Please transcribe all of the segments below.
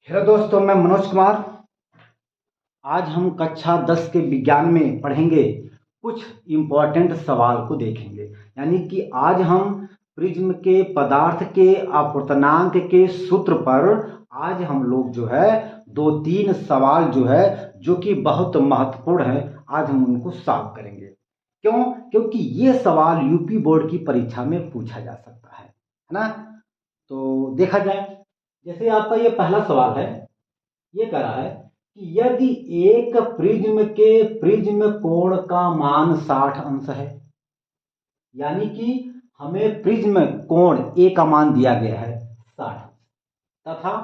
Hello दोस्तों, मैं मनोज कुमार। आज हम कक्षा 10 के विज्ञान में पढ़ेंगे, कुछ इम्पोर्टेंट सवाल को देखेंगे। यानी कि आज हम प्रिज्म के पदार्थ के अपवर्तनांक के सूत्र पर आज हम लोग जो है दो तीन सवाल जो है जो कि बहुत महत्वपूर्ण है, आज हम उनको सॉल्व करेंगे। क्यों? क्योंकि ये सवाल यूपी बोर्ड की परीक्षा में पूछा जा सकता है ना। तो देखा जाए, जैसे आपका ये पहला सवाल है, ये कह रहा है कि यदि एक प्रिज्म के प्रिज्म कोण का मान 60 अंश है, यानी कि हमें प्रिज्म कोण ए का मान दिया गया है 60 अंश, तथा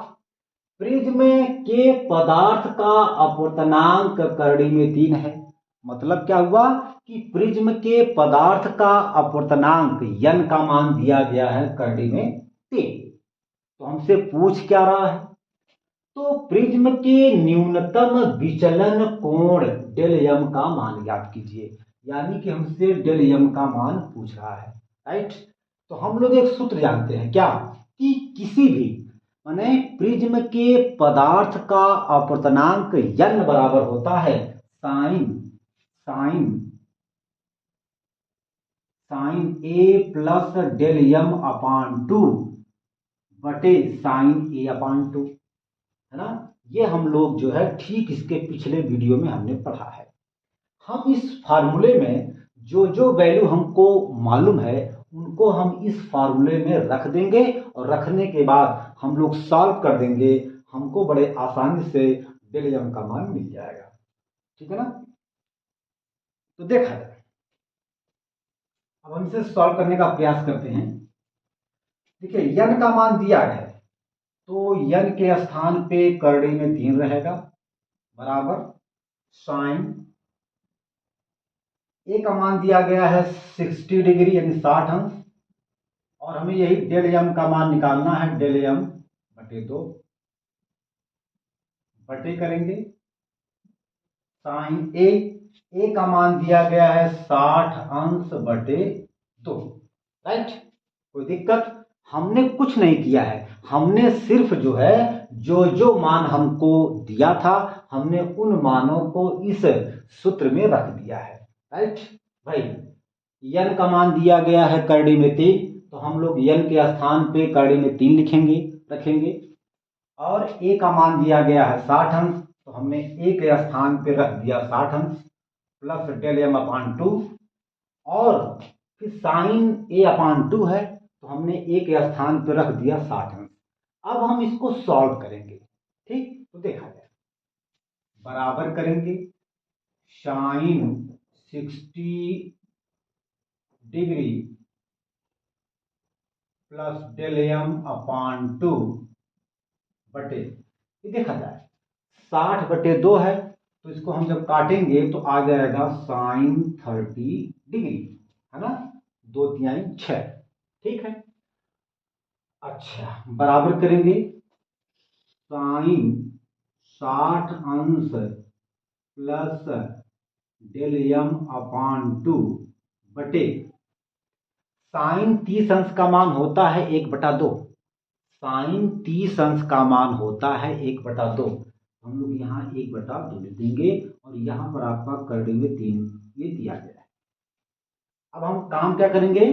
प्रिज्म के पदार्थ का अपवर्तनांक करड़ी में 3 है। मतलब क्या हुआ कि प्रिज्म के पदार्थ का अपवर्तनांक n का मान दिया गया है करड़ी में 3। तो हमसे पूछ क्या रहा है? तो प्रिज्म के न्यूनतम विचलन कोण डेल एम का मान ज्ञात कीजिए। यानी कि हमसे डेल एम का मान पूछ रहा है, राइट। तो हम लोग एक सूत्र जानते हैं क्या, कि किसी भी माने प्रिज्म के पदार्थ का अपवर्तनांक n बराबर होता है साइन साइन साइन ए प्लस डेल एम अपान 2 बटे साइन ए अपान 2, है ना। ये हम लोग जो है ठीक इसके पिछले वीडियो में हमने पढ़ा है। हम इस फार्मूले में जो जो वैल्यू हमको मालूम है उनको हम इस फार्मूले में रख देंगे, और रखने के बाद हम लोग सॉल्व कर देंगे। हमको बड़े आसानी से डेल एम का मान मिल जाएगा, ठीक है ना। तो देखा जाए, अब हम इसे सॉल्व करने का प्रयास करते हैं। देखिए, n का मान दिया है, तो n के स्थान पे करड़ी में 3 रहेगा, बराबर साइन ए का मान दिया गया है 60 डिग्री यानी 60 अंश, और हमें यही डेल एम का मान निकालना है। डेल एम बटे 2 बटे करेंगे साइन ए का मान दिया गया है 60 अंश बटे 2, राइट। कोई दिक्कत? हमने कुछ नहीं किया है, हमने सिर्फ जो है जो जो मान हमको दिया था हमने उन मानों को इस सूत्र में रख दिया है, राइट भाई। n का मान दिया गया है करड़ी में 3, तो हम लोग n के स्थान पे करड़ी में 3 लिखेंगे, रखेंगे। और a का मान दिया गया है 60 अंश, तो हमने a के स्थान पे रख दिया 60 अंश प्लस डेल एम अपान 2, और फिर साइन a अपान 2 है, तो हमने a के स्थान पे रख दिया 60 अंश। अब हम इसको सॉल्व करेंगे, ठीक। तो देखा जाए, बराबर करेंगे sine 60 degree plus del M upon 2 बटे, ये देखा जाए 60 बटे 2 है, तो इसको हम जब काटेंगे तो आ जाएगा साइन 30 डिग्री, है ना। 2 तिहाई 6, ठीक है। अच्छा, बराबर करेंगे साइन 60 अंश प्लस डेल एम अपान 2 बटे साइन 30 अंश का मान होता है 1/2। साइन 30 अंश का मान होता है 1/2। हम लोग यहाँ 1/2 लिख देंगे, और यहाँ पर आपका करड़ी में 3 ये दिया गया है। अब हम काम क्या करेंगे,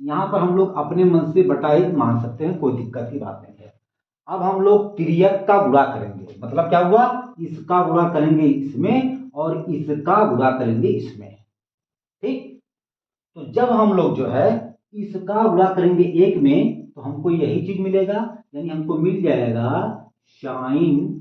यहाँ पर हम लोग अपने मन से बटा 1 मान सकते हैं, कोई दिक्कत की बात नहीं है। अब हम लोग तिर्यक का गुणा करेंगे, मतलब क्या हुआ, इसका गुणा करेंगे इसमें और इसका गुणा करेंगे इसमें, ठीक। तो जब हम लोग जो है इसका गुणा करेंगे 1 में, तो हमको यही चीज मिलेगा, यानी हमको मिल जाएगा साइन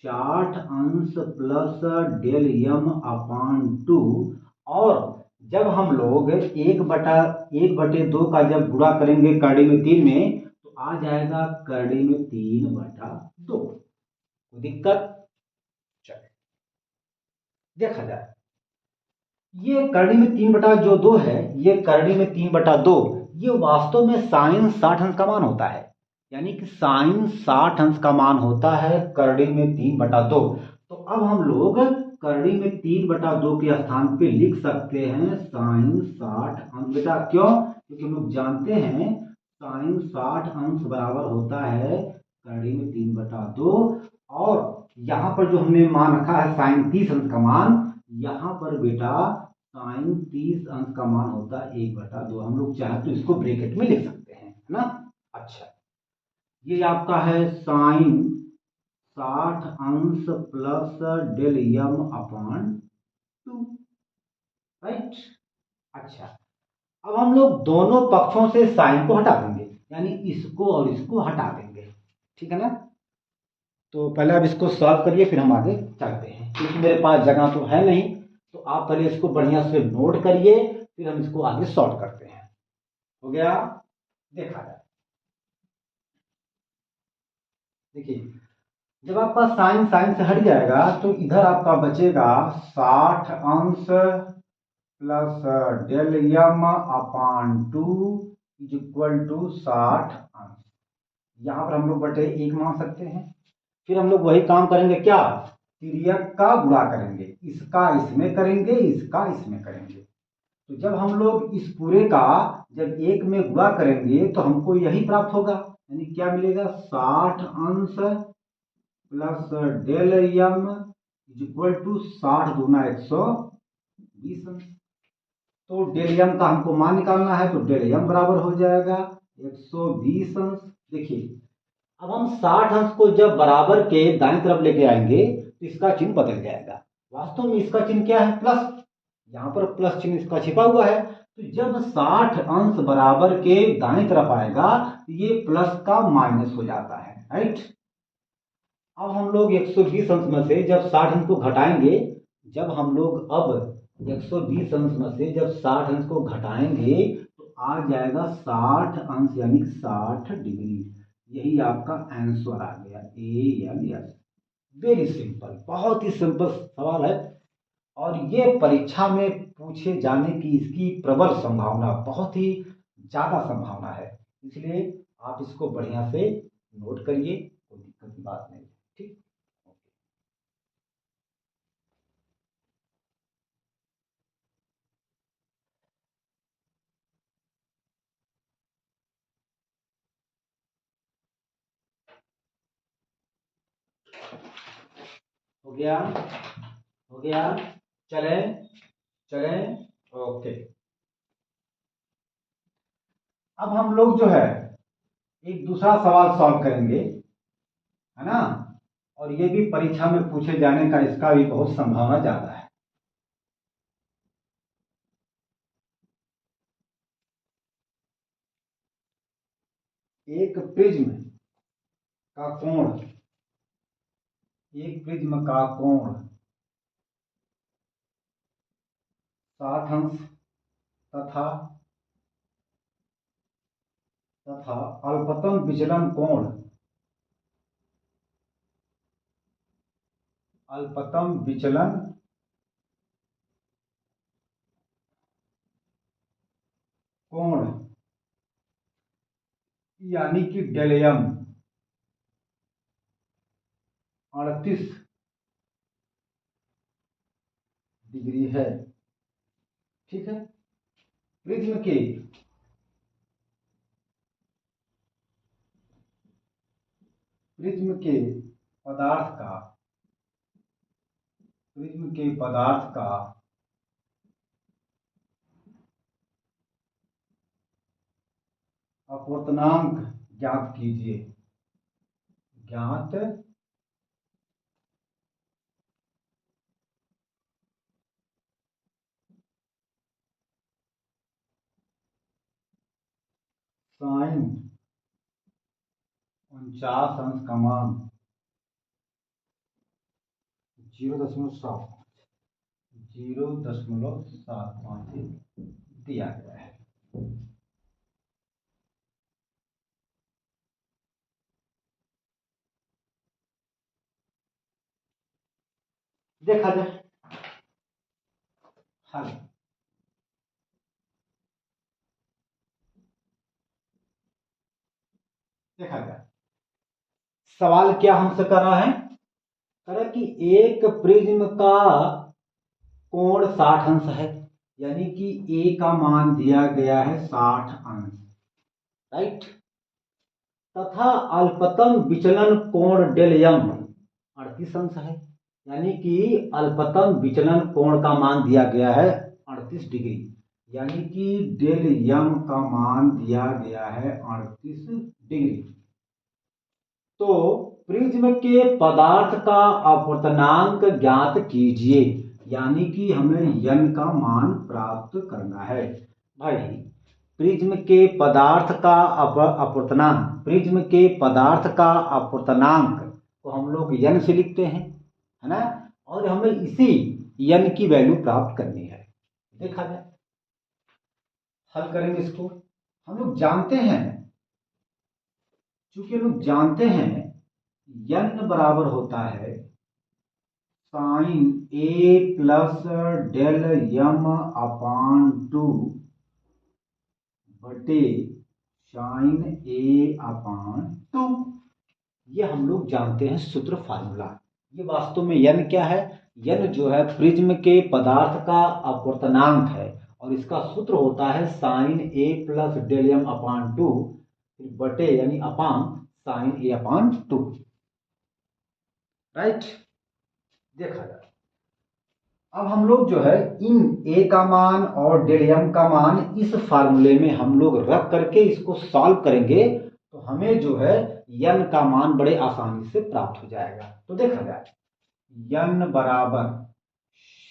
60 अंश प्लस डेल एम अपान 2, और जब हम लोग 1/2 का जब गुणा करेंगे करड़ी में 3 में, तो आ जाएगा करड़ी में 3/2। दिक्कत? चले देखा जाए, ये करड़ी में 3/2 है, ये करड़ी में 3/2 ये वास्तव में साइन 60 अंश का मान होता है। यानी कि साइन 60 अंश का मान होता है करड़ी में 3/2। तो अब हम लोग करड़ी में 3/2 के स्थान पे लिख सकते हैं साइन 60 अंश। बेटा क्यों? क्योंकि हम लोग जानते हैं साइन 60 अंश बराबर होता है करड़ी में 3/2 1/2 और यहाँ पर जो हमने मान रखा है साइन 30 अंश का मान, यहाँ पर बेटा साइन 30 अंश का मान होता है 1/2। हम लोग चाहे तो इसको ब्रैकेट में लिख सकते हैं, है ना। अच्छा, ये आपका है साइन 60 अंश प्लस डेल यम अपॉन 2, राइट। अच्छा, अब हम लोग दोनों पक्षों से साइन को हटा देंगे, यानी इसको और इसको हटा देंगे, ठीक है ना। तो पहले आप इसको सॉल्व करिए, फिर हम आगे चलते हैं, क्योंकि मेरे पास जगह तो है नहीं, तो आप पहले इसको बढ़िया से नोट करिए, फिर हम इसको आगे सॉल्व करते हैं। हो गया, देखा जाए। देखिए, जब आपका साइन साइन से हट जाएगा तो इधर आपका बचेगा 60 अंश प्लस डेल यम अपान 2 इज इक्वल टू 60 अंश। यहां पर हम लोग बटे 1 मान सकते हैं। फिर हम लोग वही काम करेंगे, क्या, तिर्यक का गुणा करेंगे, इसका इसमें करेंगे, इसका इसमें करेंगे। तो जब हम लोग इस पूरे का जब 1 में गुणा करेंगे तो हमको यही प्राप्त होगा, यानी क्या मिलेगा, 60 अंश प्लस डेल यम इज इक्वल टू 60 दूना 120 अंश। तो डेल यम का हमको मान निकालना है, तो डेल यम बराबर हो जाएगा 120 अंश। देखिए, अब हम 60 अंश को जब बराबर के दाईं तरफ लेके आएंगे तो इसका चिन्ह बदल जाएगा। वास्तव में इसका चिन्ह क्या है, प्लस, यहाँ पर प्लस चिन्ह इसका छिपा हुआ है। तो जब 60 अंश बराबर के दाईं तरफ आएगा तो ये प्लस का माइनस हो जाता है, राइट। अब हम लोग 120 अंश में से जब 60 अंश को घटाएंगे, जब हम लोग अब 120 अंश में से जब 60 अंश को घटाएंगे तो आ जाएगा 60 अंश यानी 60 डिग्री। यही आपका आंसर आ गया, ALS। वेरी सिंपल, बहुत ही सिंपल सवाल है, और ये परीक्षा में पूछे जाने की इसकी प्रबल संभावना, बहुत ही ज्यादा संभावना है। इसलिए आप इसको बढ़िया से नोट करिए, कोई दिक्कत की बात नहीं, ठीक। हो गया, हो गया, चले चले, ओके। अब हम लोग जो है एक दूसरा सवाल सॉल्व करेंगे, है ना, और ये भी परीक्षा में पूछे जाने का इसका भी बहुत संभावना ज्यादा है। एक प्रिज्म का कोण, एक प्रिज्म का कोण 60 अंश तथा तथा अल्पतम विचलन कोण, अल्पतम विचलन कोण यानी कि डेल यम 38 डिग्री है, ठीक है। प्रिज्म के प्रिज्म के पदार्थ का प्रिज्म के पदार्थ का अपवर्तनांक ज्ञात कीजिए, ज्ञात साइन 49 अंश का मान 0.751 दिया गया है। देखा जाए हल। देखा जाए सवाल क्या हमसे कर रहा है, कह रहा कि एक प्रिज्म का कोण 60 अंश है, यानी कि ए का मान दिया गया है 60 अंश, राइट। तथा अल्पतम विचलन कोण डेल यम 38 अंश है। यानी कि अल्पतम विचलन कोण का मान दिया गया है 38 डिग्री। यानी कि डेल यम का मान दिया गया है 38 डिग्री। तो प्रिज्म के पदार्थ का अपवर्तनांक ज्ञात कीजिए। यानी कि हमें यन का मान प्राप्त करना है। भाई प्रिज्म के पदार्थ का अपवर्तनांक, प्रिज्म के पदार्थ का अपवर्तनांक को हम लोग यन से लिखते हैं, है ना। और हमें इसी यन की वैल्यू प्राप्त करनी है। देखा जाए, हल करेंगे इसको। हम लोग जानते हैं, चूंकि लोग जानते हैं यन बराबर होता है साइन ए प्लस डेल यम अपान 2 बटे साइन ए अपान 2। ये हम लोग जानते हैं सूत्र, फार्मूला। ये वास्तव में यन क्या है? यन जो है प्रिज्म के पदार्थ का अपवर्तनांक है और इसका सूत्र होता है साइन ए प्लस डेल एम अपान 2 बटे यानी अपान साइन ए अपान 2। राइट, देखा जाए। अब हम लोग जो है इन ए का मान और डेल एम का मान इस फार्मूले में हम लोग रख करके इसको सॉल्व करेंगे तो हमें जो है यन का मान बड़े आसानी से प्राप्त हो जाएगा। तो देखा जाए, यन बराबर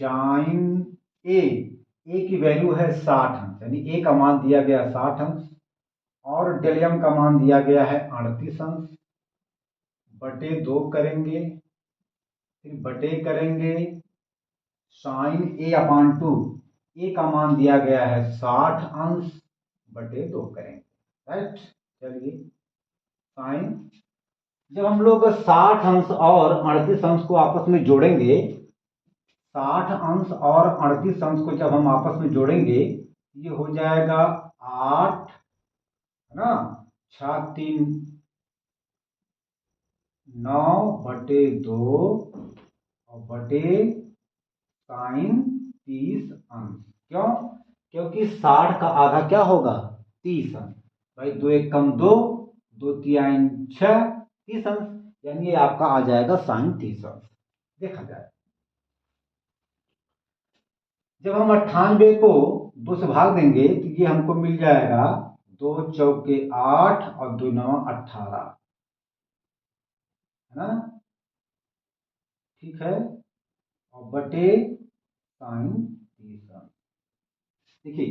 साइन ए की वैल्यू है 60 अंश, यानी ए का मान दिया गया 60 अंश और डेल एम का मान दिया गया है 38 अंश, बटे 2 करेंगे, फिर बटे करेंगे साइन ए अपान 2, ए का मान दिया गया है 60 अंश बटे 2 करेंगे। राइट, चलिए साइन, जब हम लोग 60 अंश और 38 अंश को आपस में जोड़ेंगे, 60 अंश और 38 अंश को जब हम आपस में जोड़ेंगे ये हो जाएगा 8, है ना, 6 3 9 बटे 2 और बटे साइन 30 अंश। क्यों? क्योंकि 60 का आधा क्या होगा? 30 अंश। भाई 2 1 कम 2, 2 3 6, 30 अंश, यानी ये आपका आ जाएगा साइन 30 अंश। देखा जाए, जब हम 98 को 2 से भाग देंगे तो ये हमको मिल जाएगा 2 चौके 8 और 2 9 18, है ना, ठीक है, और बटे साइन 30 अंश। देखिए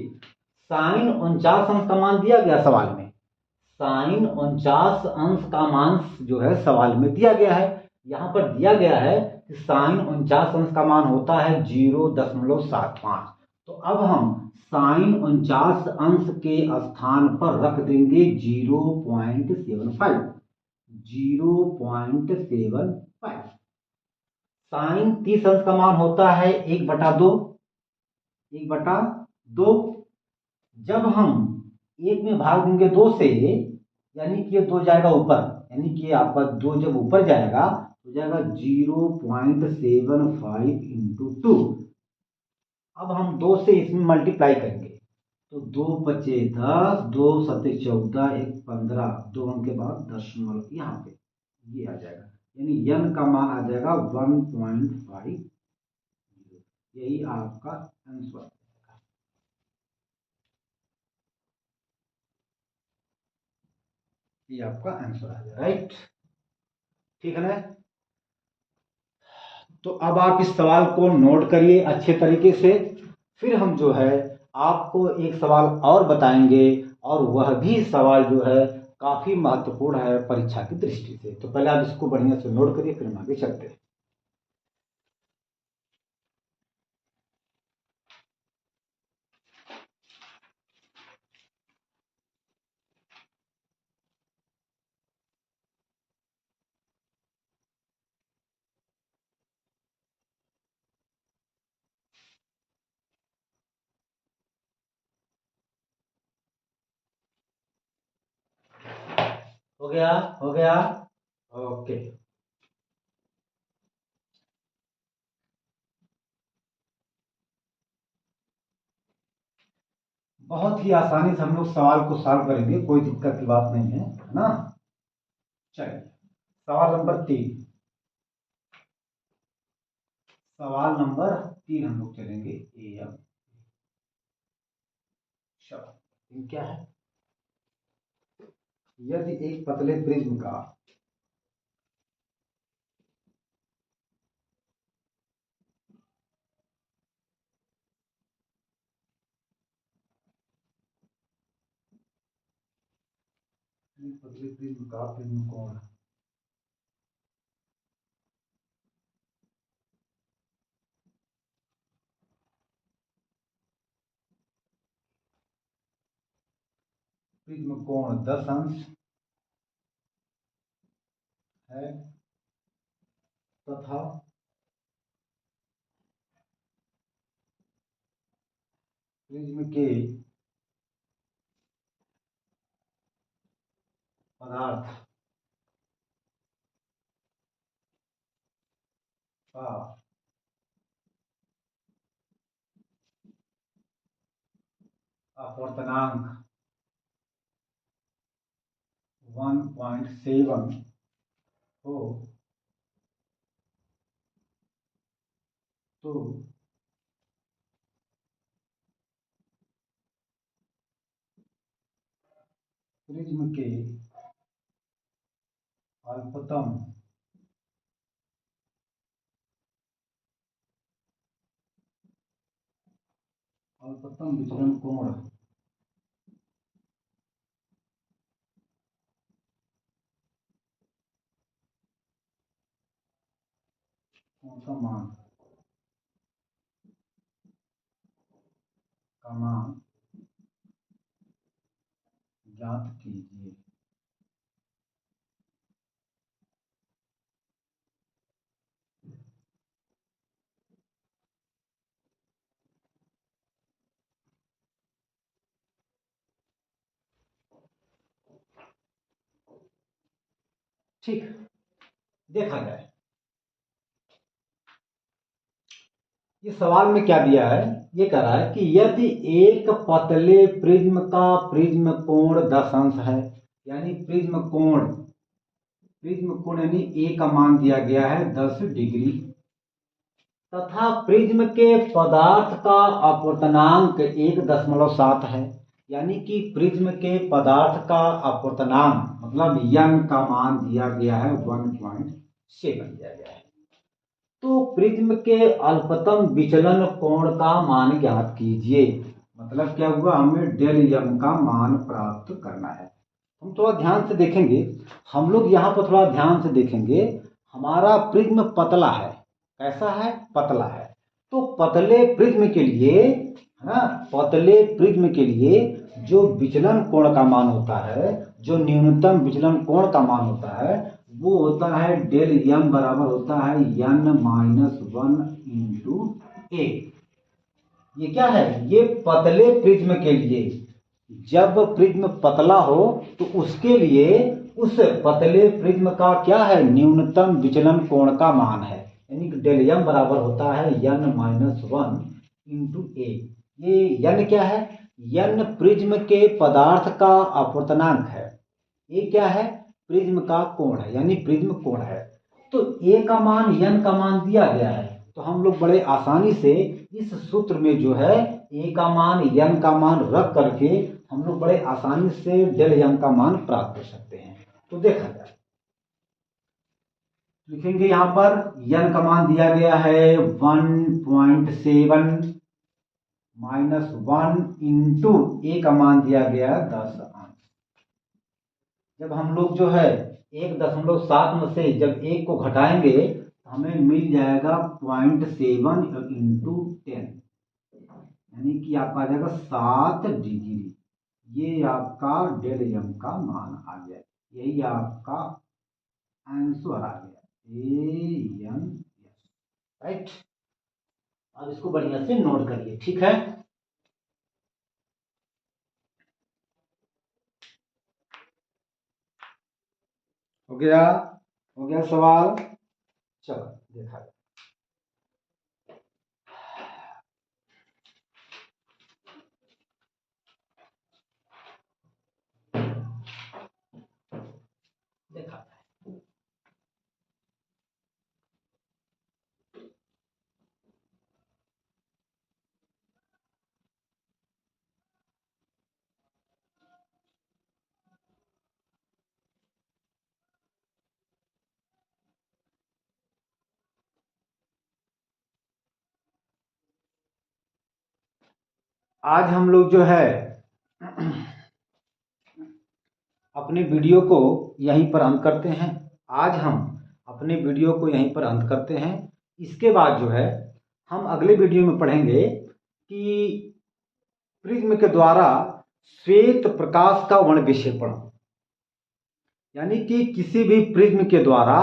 साइन 49 अंश का मान दिया गया सवाल में, साइन 49 अंश का मान जो है सवाल में दिया गया है। यहां पर दिया गया है कि साइन 49 अंश का मान होता है 0.75। तो अब हम साइन 49 अंश के स्थान पर रख देंगे 0.75, 0.75। साइन 30 अंश का मान होता है 1/2, 1/2। जब हम 1 में भाग देंगे 2 से, यानी कि ये 2 जाएगा ऊपर, यानी कि आपका 2 जब ऊपर जाएगा तो जाएगा 0.75 इंटू 2। अब हम 2 से इसमें मल्टीप्लाई करेंगे तो 2 बचे 10, 2 7 14, 1 15, 2 के बाद दशमलव यहाँ पे ये आ जाएगा, यानी यन का मान आ जाएगा 1.5। यही आपका आंसर, ये आपका आंसर आ जाएगा। राइट, ठीक है ना। तो अब आप इस सवाल को नोट करिए अच्छे तरीके से, फिर हम जो है आपको एक सवाल और बताएंगे और वह भी सवाल जो है काफी महत्वपूर्ण है परीक्षा की दृष्टि से। तो पहले आप इसको बढ़िया से नोट करिए, फिर हम आगे चलते हैं। हो गया, हो गया, ओके। बहुत ही आसानी से हम लोग सवाल को सॉल्व करेंगे, कोई दिक्कत की बात नहीं है, है ना। चलिए सवाल नंबर 3, सवाल नंबर 3 हम लोग चलेंगे एम। चलो क्या है, यदि एक पतले प्रिज्म का पतले प्रिज्म का प्रिज्म कोण प्रिज्म कोण 10 अंश है तथा प्रिज्म के पदार्थ का अपवर्तनांक 1.7 हो तो प्रिज्म के अल्पतम विचलन कोण का मान ज्ञात कीजिए। ठीक, देखा जाए ये सवाल में क्या दिया है, ये कह रहा है कि यदि एक पतले प्रिज्म का प्रिज्म कोण 10 अंश है, यानी प्रिज्म कोण यानी ए का मान दिया गया है 10 डिग्री, तथा प्रिज्म के पदार्थ का अपवर्तनांक 1.7 है, यानी कि प्रिज्म के पदार्थ का अपवर्तनांक मतलब यन का मान दिया गया है 1.7 दिया गया है। तो प्रिज्म के अल्पतम विचलन कोण का मान ज्ञात कीजिए। मतलब क्या हुआ, हमें डेल यम का मान प्राप्त करना है। हम थोड़ा ध्यान से देखेंगे, हम लोग यहाँ पर थोड़ा ध्यान से देखेंगे, हमारा प्रिज्म पतला है, कैसा है, पतला है। तो पतले प्रिज्म के लिए है ना, पतले प्रिज्म के लिए जो विचलन कोण का मान होता है, जो न्यूनतम विचलन कोण का मान होता है, वो होता है डेल यम बराबर होता है n-1 इंटू ए। ये क्या है, ये पतले प्रिज्म के लिए, जब प्रिज्म पतला हो तो उसके लिए उस पतले प्रिज्म का क्या है, न्यूनतम विचलन कोण का मान है, यानी कि डेल यम बराबर होता है n-1 इंटू ए। ये यन क्या है, यन प्रिज्म के पदार्थ का अपवर्तनांक है, ये क्या है, प्रिज्म का कोण है, यानी प्रिज्म कोण है। तो ए का मान यन का मान दिया गया है, तो हम लोग बड़े आसानी से इस सूत्र में जो है ए का मान यन का मान रख करके हम लोग बड़े आसानी से डेल यम का मान प्राप्त कर सकते हैं। तो देखा जाए, लिखेंगे यहां पर यन का मान दिया गया है 1.7 माइनस 1 इंटू ए का मान दिया गया 10 अंश। जब हम लोग जो है 1.7 में से जब एक को घटाएंगे तो हमें मिल जाएगा 0.7 इंटू 10, यानी कि आपका आ जाएगा 7 डिग्री। ये आपका डेल एम का मान आ गया, यही आपका आंसर आ गया ए एन एस, राइट। अब इसको बढ़िया से नोट करिए, ठीक है। हो गया, हो गया सवाल। चलो देखा जाए, देखा जाए आज हम लोग जो है अपने वीडियो को यहीं पर अंत करते हैं। आज हम अपने वीडियो को यहीं पर अंत करते हैं। इसके बाद जो है हम अगले वीडियो में पढ़ेंगे कि प्रिज्म के द्वारा श्वेत प्रकाश का वर्ण विक्षेपण, यानी कि किसी भी प्रिज्म के द्वारा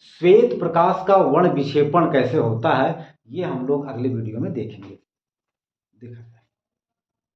श्वेत प्रकाश का वर्ण विक्षेपण कैसे होता है, ये हम लोग अगले वीडियो में देखेंगे। देखा